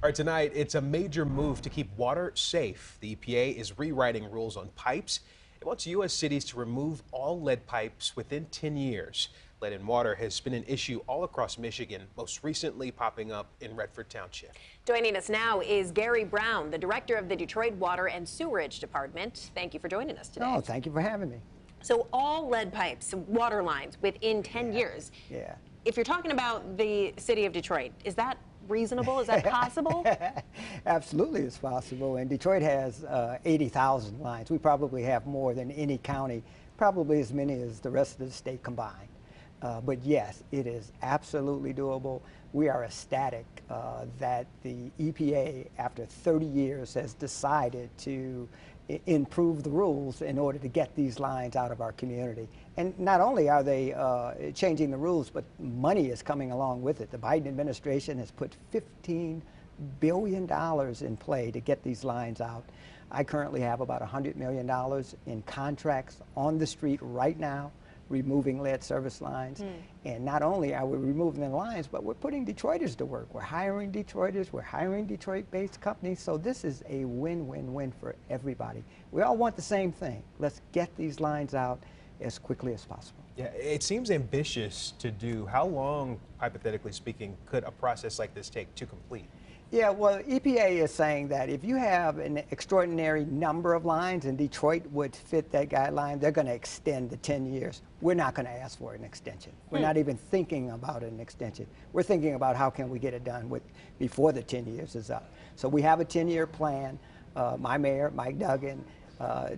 All right, tonight, it's a major move to keep water safe. The EPA is rewriting rules on pipes. It wants U.S. cities to remove all lead pipes within 10 years. Lead in water has been an issue all across Michigan, most recently popping up in Redford Township. Joining us now is Gary Brown, the director of the Detroit Water and Sewerage Department. Thank you for joining us today. Oh, thank you for having me. So all lead pipes, water lines within 10 years. Yeah. If you're talking about the city of Detroit, is that reasonable? Is that possible? Absolutely, it's possible. And Detroit has 80,000 lines. We probably have more than any county, probably as many as the rest of the state combined. But yes, it is absolutely doable. We are ecstatic that the EPA, after 30 years, has decided to improve the rules in order to get these lines out of our community. And not only are they changing the rules, but money is coming along with it. The Biden administration has put $15 billion in play to get these lines out. I currently have about $100 million in contracts on the street right now, removing lead service lines. And not only are we removing the lines, but we're putting Detroiters to work. We're hiring Detroiters, we're hiring Detroit-based companies, so this is a win-win-win for everybody. We all want the same thing. Let's get these lines out as quickly as possible. Yeah, it seems ambitious to do. How long, hypothetically speaking, could a process like this take to complete? Yeah, well, EPA is saying that if you have an extraordinary number of lines and Detroit would fit that guideline, they're going to extend the 10 years. We're not going to ask for an extension. We're not even thinking about an extension. We're thinking about how can we get it done before the 10 years is up. So we have a 10-year plan. My mayor, Mike Duggan,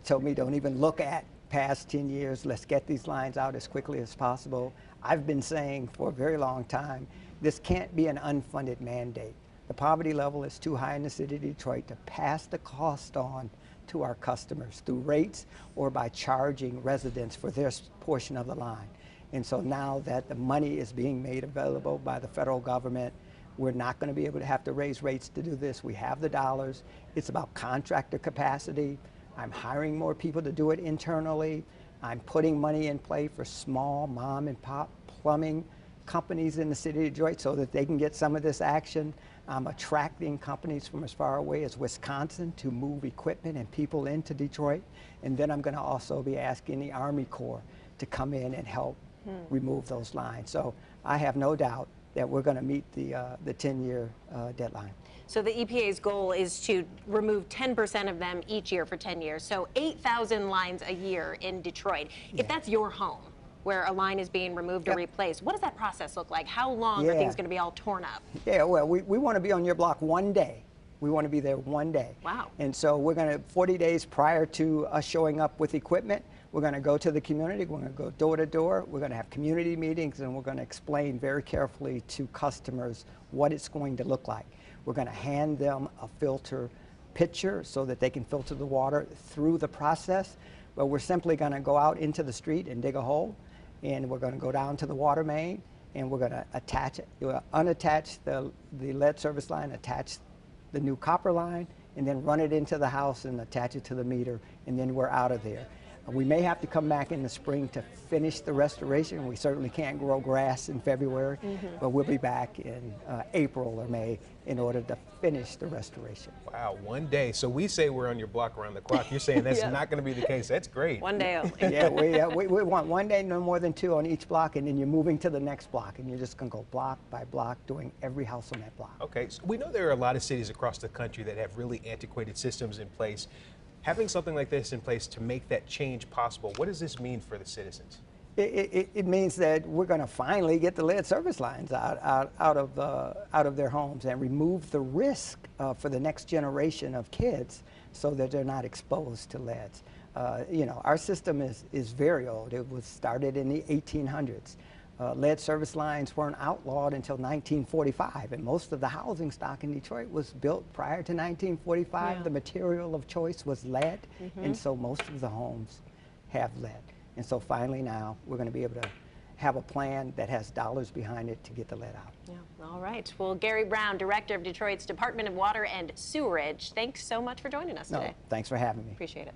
told me don't even look at past 10 years. Let's get these lines out as quickly as possible. I've been saying for a very long time, this can't be an unfunded mandate. The poverty level is too high in the city of Detroit to pass the cost on to our customers through rates or by charging residents for their portion of the line. And so now that the money is being made available by the federal government, we're not going to be able to have to raise rates to do this. We have the dollars. It's about contractor capacity. I'm hiring more people to do it internally. I'm putting money in play for small mom and pop plumbing companies in the city of Detroit so that they can get some of this action. I'm attracting companies from as far away as Wisconsin to move equipment and people into Detroit. And then I'm going to also be asking the Army Corps to come in and help remove those lines. So I have no doubt that we're going to meet the 10-year deadline. So the EPA's goal is to remove 10% of them each year for 10 years. So 8,000 lines a year in Detroit. If that's your home, where a line is being removed or replaced, what does that process look like? How long are things going to be all torn up? Yeah, well, we want to be on your block one day. We want to be there one day. Wow. And so we're going to, 40 days prior to us showing up with equipment, we're going to go to the community, we're going to go door to door, we're going to have community meetings, and we're going to explain very carefully to customers what it's going to look like. We're going to hand them a filter pitcher so that they can filter the water through the process, but we're simply going to go out into the street and dig a hole, and we're going to go down to the water main, and we're going to attach it, unattach the lead service line, attach the new copper line, and then run it into the house and attach it to the meter, and then we're out of there. We may have to come back in the spring to finish the restoration. We certainly can't grow grass in February, but we'll be back in April or May in order to finish the restoration. Wow, one day. So we say we're on your block around the clock. You're saying that's not going to be the case. That's great. One day only. Yeah, we want one day, no more than 2 on each block, and then you're moving to the next block, and you're just going to go block by block doing every house on that block. Okay, so we know there are a lot of cities across the country that have really antiquated systems in place. Having something like this in place to make that change possible, what does this mean for the citizens? It means that we're going to finally get the lead service lines out of their homes and remove the risk for the next generation of kids so that they're not exposed to leads. You know, our system is very old. It was started in the 1800s. Lead service lines weren't outlawed until 1945, and most of the housing stock in Detroit was built prior to 1945. Yeah. The material of choice was lead, and so most of the homes have lead. And so finally now, we're going to be able to have a plan that has dollars behind it to get the lead out. Yeah. All right. Well, Gary Brown, Director of Detroit's Department of Water and Sewerage, thanks so much for joining us today. No, thanks for having me. Appreciate it.